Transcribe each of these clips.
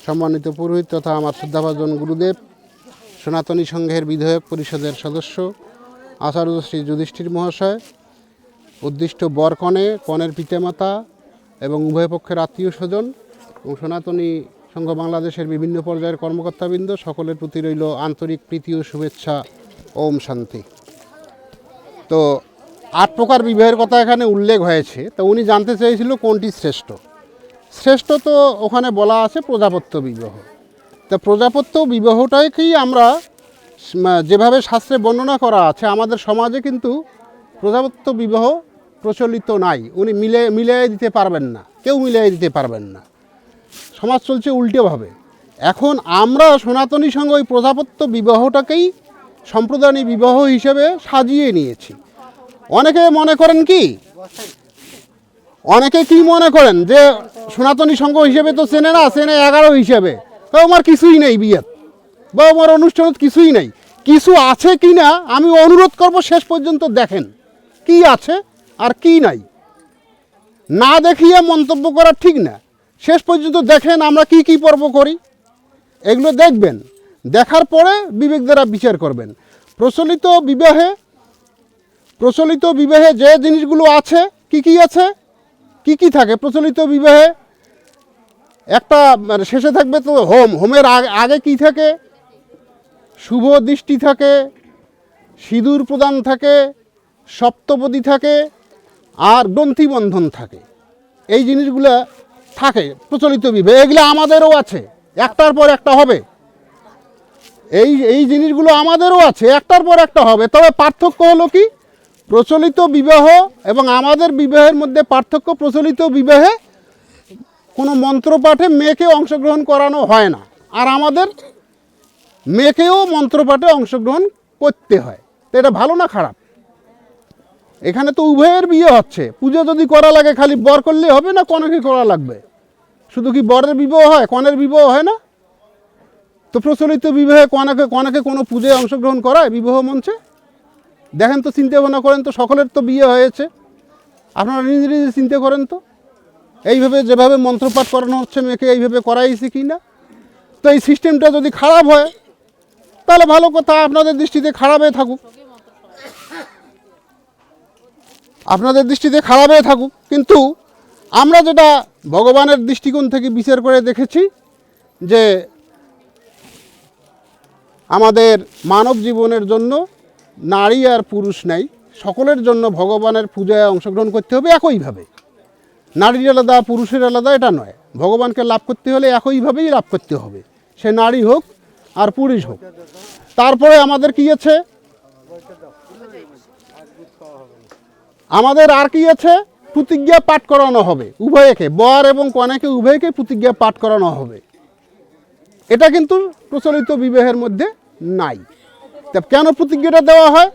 সম্মানিত পুরোহিত তথা আমার শ্রদ্ধাভাজন গুরুদেব, সনাতনী সংঘের বিধায়ক পরিষদের সদস্য আচার্য শ্রী যুধিষ্ঠির মহাশয়, উদ্দিষ্ট বর কনের পিতামাতা এবং উভয় পক্ষের আত্মীয় স্বজন এবং সনাতনী সংঘ বাংলাদেশের বিভিন্ন পর্যায়ের কর্মকর্তাবৃন্দ, সকলের প্রতি রইল আন্তরিক প্রীতি ও শুভেচ্ছা। ওম শান্তি। তো 8 প্রকার বিবাহের কথা এখানে উল্লেখ হয়েছে। তো উনি জানতে চেয়েছিল কোনটি শ্রেষ্ঠ। শ্রেষ্ঠ তো ওখানে বলা আছে প্রজাপত্য বিবাহ। তা প্রজাপত্য বিবাহটাকেই আমরা যেভাবে শাস্ত্রে বর্ণনা করা আছে, আমাদের সমাজে কিন্তু প্রজাপত্য বিবাহ প্রচলিত নাই। উনি মিলিয়ে দিতে পারবেন না, কেউ মিলিয়ে দিতে পারবেন না। সমাজ চলছে উল্টোভাবে। এখন আমরা সনাতনী সংঘ ওই প্রজাপত্য বিবাহটাকেই সম্প্রদায়িক বিবাহ হিসেবে সাজিয়ে নিয়েছি। অনেকে মনে করেন অনেকে কি মনে করেন যে সনাতনী সংঘ হিসেবে তো চেনে না, চেনে 11 হিসেবে, আমার কিছুই নেই বিয়ে বা আমার অনুষ্ঠানত কিছুই নেই। কিছু আছে কি না আমি অনুরোধ করব শেষ পর্যন্ত দেখেন কি আছে আর কি নাই। না দেখিয়ে মন্তব্য করা ঠিক না। শেষ পর্যন্ত দেখেন আমরা কি কি পর্ব করি, এগুলো দেখবেন। দেখার পরে বিবেক দ্বারা বিচার করবেন। প্রচলিত বিবাহে যে জিনিসগুলো আছে, কি আছে, কি থাকে প্রচলিত বিবাহে, একটা শেষে থাকবে তো হোমের আগে কি থাকে, শুভ দৃষ্টি থাকে, সিঁদুর প্রদান থাকে, সপ্তপদী থাকে আর গ্রন্থিবন্ধন থাকে। এই জিনিসগুলো থাকে প্রচলিত বিবাহে। এগুলো আমাদেরও আছে, একটার পর একটা হবে। এই জিনিসগুলো আমাদেরও আছে, একটার পর একটা হবে। তবে পার্থক্য হলো কি, প্রচলিত বিবাহ এবং আমাদের বিবাহের মধ্যে পার্থক্য, প্রচলিত বিবাহে কোনো মন্ত্রপাঠে মেয়েকে অংশগ্রহণ করানো হয় না, আর আমাদের মেয়েকেও মন্ত্রপাঠে অংশগ্রহণ করতে হয়। তো এটা ভালো না খারাপ? এখানে তো উভয়ের বিয়ে হচ্ছে। পুজো যদি করা লাগে খালি বর করলে হবে না, কনেকে করা লাগবে। শুধু কি বরের বিবাহ হয়, কনের বিবাহ হয় না? তো প্রচলিত বিবাহে কনেকে কোনো পুজোয় অংশগ্রহণ করায় বিবাহ মঞ্চে? দেখেন তো, চিন্তা ভাবনা করেন তো, সকলের তো বিয়ে হয়েছে। আপনারা নিজে নিজে চিন্তা করেন তো, এইভাবে যেভাবে মন্ত্রপাঠ করানো হচ্ছে মেয়েকে, এইভাবে করাইছে কি না? তো এই সিস্টেমটা যদি খারাপ হয় তাহলে ভালো কথা, আপনাদের দৃষ্টিতে খারাপই থাকুক, আপনাদের দৃষ্টিতে খারাপই থাকুক। কিন্তু আমরা যেটা ভগবানের দৃষ্টিকোণ থেকে বিচার করে দেখেছি যে আমাদের মানব জীবনের জন্য নারী আর পুরুষ নাই, সকলের জন্য ভগবানের পূজায় অংশগ্রহণ করতে হবে একইভাবে। নারীর আলাদা পুরুষের আলাদা এটা নয়। ভগবানকে লাভ করতে হলে একইভাবেই লাভ করতে হবে, সে নারী হোক আর পুরুষ হোক। তারপরে আমাদের কি আছে, আমাদের আর কি আছে, প্রতিজ্ঞা পাঠ করানো হবে উভয়কে, বর এবং কনেকে উভয়কে প্রতিজ্ঞা পাঠ করানো হবে। এটা কিন্তু প্রচলিত বিবাহের মধ্যে নাই। তা কেন প্রতিজ্ঞাটা দেওয়া হয়?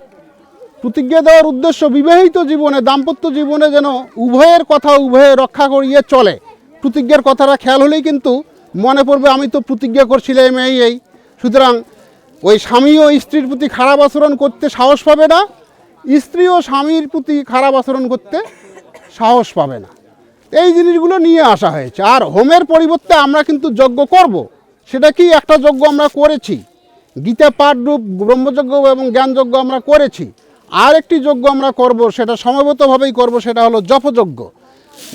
প্রতিজ্ঞা দেওয়ার উদ্দেশ্য বিবাহিত জীবনে, দাম্পত্য জীবনে যেন উভয়ের কথা উভয়ে রক্ষা করিয়ে চলে। প্রতিজ্ঞার কথাটা খেয়াল হলেই কিন্তু মনে পড়বে আমি তো প্রতিজ্ঞা করছিলাম এই। সুতরাং ওই স্বামীও স্ত্রীর প্রতি খারাপ আচরণ করতে সাহস পাবে না, স্ত্রীও স্বামীর প্রতি খারাপ আচরণ করতে সাহস পাবে না। এই জিনিসগুলো নিয়ে আসা হয়েছে। আর হোমের পরিবর্তে আমরা কিন্তু যজ্ঞ করব। সেটা কি, একটা যজ্ঞ আমরা করেছি, গীতা পাঠ রূপ ব্রহ্মযজ্ঞ এবং জ্ঞানযজ্ঞ আমরা করেছি। আর একটি যজ্ঞ আমরা করব, সেটা সমবেতভাবেই করব, সেটা হলো জপযজ্ঞ,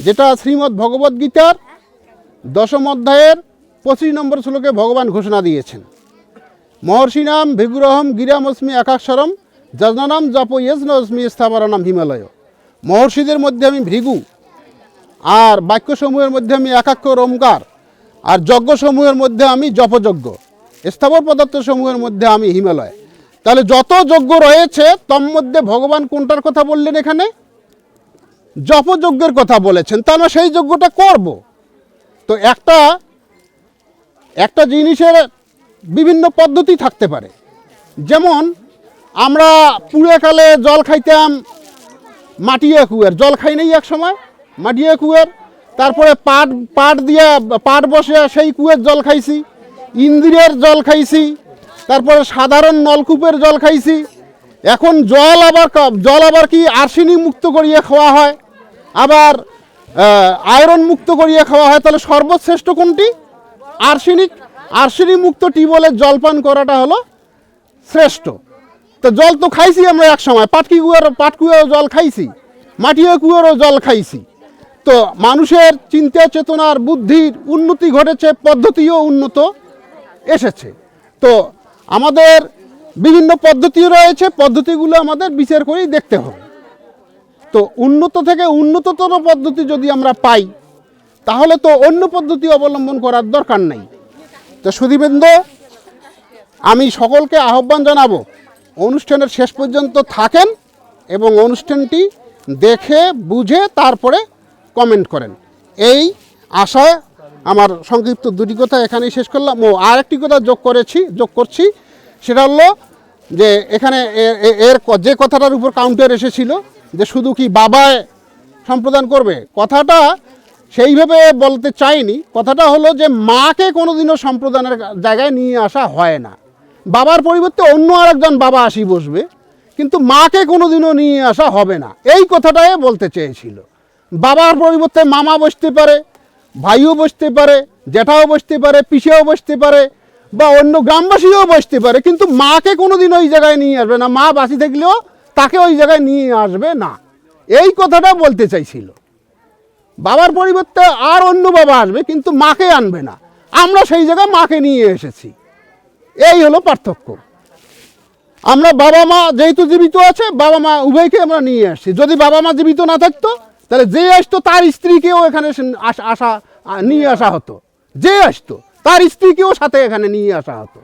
যেটা শ্রীমদ্ ভগবদ্ গীতার 10ম অধ্যায়ের 25 নম্বর শ্লোকে ভগবান ঘোষণা দিয়েছেন। মহর্ষিনাম ভিগুরহম গিরামস্মি একাক্ষরম যজনানাম জপ ইয়জনস্মি স্থাবরানাম হিমালয়। মহর্ষিদের মধ্যে আমি ভৃগু, আর বাক্যসমূহের মধ্যে আমি একাক্ষর ওমকার, আর যজ্ঞসমূহের মধ্যে আমি জপযজ্ঞ, স্থাবর পদার্থসমূহের মধ্যে আমি হিমালয়। তাহলে যত যজ্ঞ রয়েছে তার মধ্যে ভগবান কোনটার কথা বললেন? এখানে জপযজ্ঞের কথা বলেছেন। তা আমরা সেই যজ্ঞটা করব। তো একটা জিনিসের বিভিন্ন পদ্ধতি থাকতে পারে। যেমন আমরা পুরাকালে জল খাইতাম মাটিয়া কুয়ার, জল খাই নাই এক সময় মাটিয়া কুয়ার। তারপরে পাট বসে সেই কুয়ের জল খাইছি, ইন্দ্রিয়ের জল খাইছি, তারপরে সাধারণ নলকূপের জল খাইছি। এখন জল আবার কি আর্সেনিক মুক্ত করিয়ে খাওয়া হয়, আবার আয়রন মুক্ত করিয়ে খাওয়া হয়। তাহলে সর্বশ্রেষ্ঠ কোনটি? আর্সেনিক মুক্ত টিউবওয়েলের জল পান করাটা হলো শ্রেষ্ঠ। তো জল তো খাইছি আমরা এক সময়, পাটকুয়ারও জল খাইছি, মাটিয়া কুয়ারও জল খাইছি। তো মানুষের চিন্তা চেতনার বুদ্ধির উন্নতি ঘটেছে, পদ্ধতিও উন্নত এসেছে। তো আমাদের বিভিন্ন পদ্ধতিও রয়েছে, পদ্ধতিগুলো আমাদের বিচার করেই দেখতে হবে। তো উন্নত থেকে উন্নততর পদ্ধতি যদি আমরা পাই, তাহলে তো অন্য পদ্ধতি অবলম্বন করার দরকার নেই। তো সুধীবৃন্দ, আমি সকলকে আহ্বান জানাবো অনুষ্ঠানের শেষ পর্যন্ত থাকেন এবং অনুষ্ঠানটি দেখে বুঝে তারপরে কমেন্ট করেন, এই আশায় আমার সংক্ষিপ্ত দুটি কথা এখানেই শেষ করলাম। ও আর একটি কথা যোগ করছি, সেটা হলো যে এখানে এর যে কথাটার উপর কাউন্টার এসেছিল যে শুধু কি বাবায় সম্প্রদান করবে, কথাটা সেইভাবে বলতে চাইনি। কথাটা হলো যে মাকে কোনোদিনও সম্প্রদানের জায়গায় নিয়ে আসা হয় না। বাবার পরিবর্তে অন্য আরেকজন বাবা আসি বসবে, কিন্তু মাকে কোনোদিনও নিয়ে আসা হবে না, এই কথাটাই বলতে চেয়েছিল। বাবার পরিবর্তে মামা বসতে পারে, ভাইও বসতে পারে, জ্যাঠাও বসতে পারে, পিসেও বসতে পারে, বা অন্য গ্রামবাসীও বসতে পারে, কিন্তু মাকে কোনোদিন ওই জায়গায় নিয়ে আসবে না। মা বাঁচি থাকলেও তাকে ওই জায়গায় নিয়ে আসবে না, এই কথাটা বলতে চাইছিল। বাবার পরিবর্তে আর অন্য বাবা আসবে, কিন্তু মাকে আনবে না। আমরা সেই জায়গায় মাকে নিয়ে এসেছি, এই হলো পার্থক্য। আমরা বাবা মা যেহেতু জীবিত আছে, বাবা মা উভয়কে আমরা নিয়ে আসছি। যদি বাবা মা জীবিত না থাকতো, তাহলে যে আসতো তার স্ত্রীকেও এখানে নিয়ে আসা হতো, যে আসতো তার স্ত্রীকেও সাথে এখানে নিয়ে আসা হতো।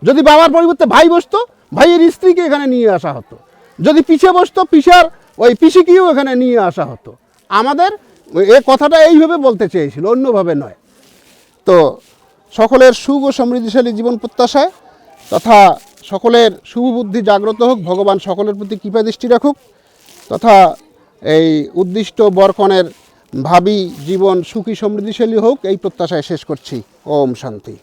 যদি বাবার পরিবর্তে ভাই বসতো, ভাইয়ের স্ত্রীকে এখানে নিয়ে আসা হতো। যদি পিসে বসতো, পিসার ওই পিসিকেও এখানে নিয়ে আসা হতো। আমাদের এ কথাটা এইভাবে বলতে চেয়েছিল, অন্যভাবে নয়। তো সকলের সুখ ও সমৃদ্ধিশালী জীবন প্রত্যাশায় তথা সকলের শুভবুদ্ধি জাগ্রত হোক, ভগবান সকলের প্রতি কৃপা দৃষ্টি রাখুক, তথা এই উদ্দিষ্ট বরকনের ভাবী জীবন সুখী সমৃদ্ধিশালী হোক, এই প্রত্যাশায় শেষ করছি। ওম শান্তি।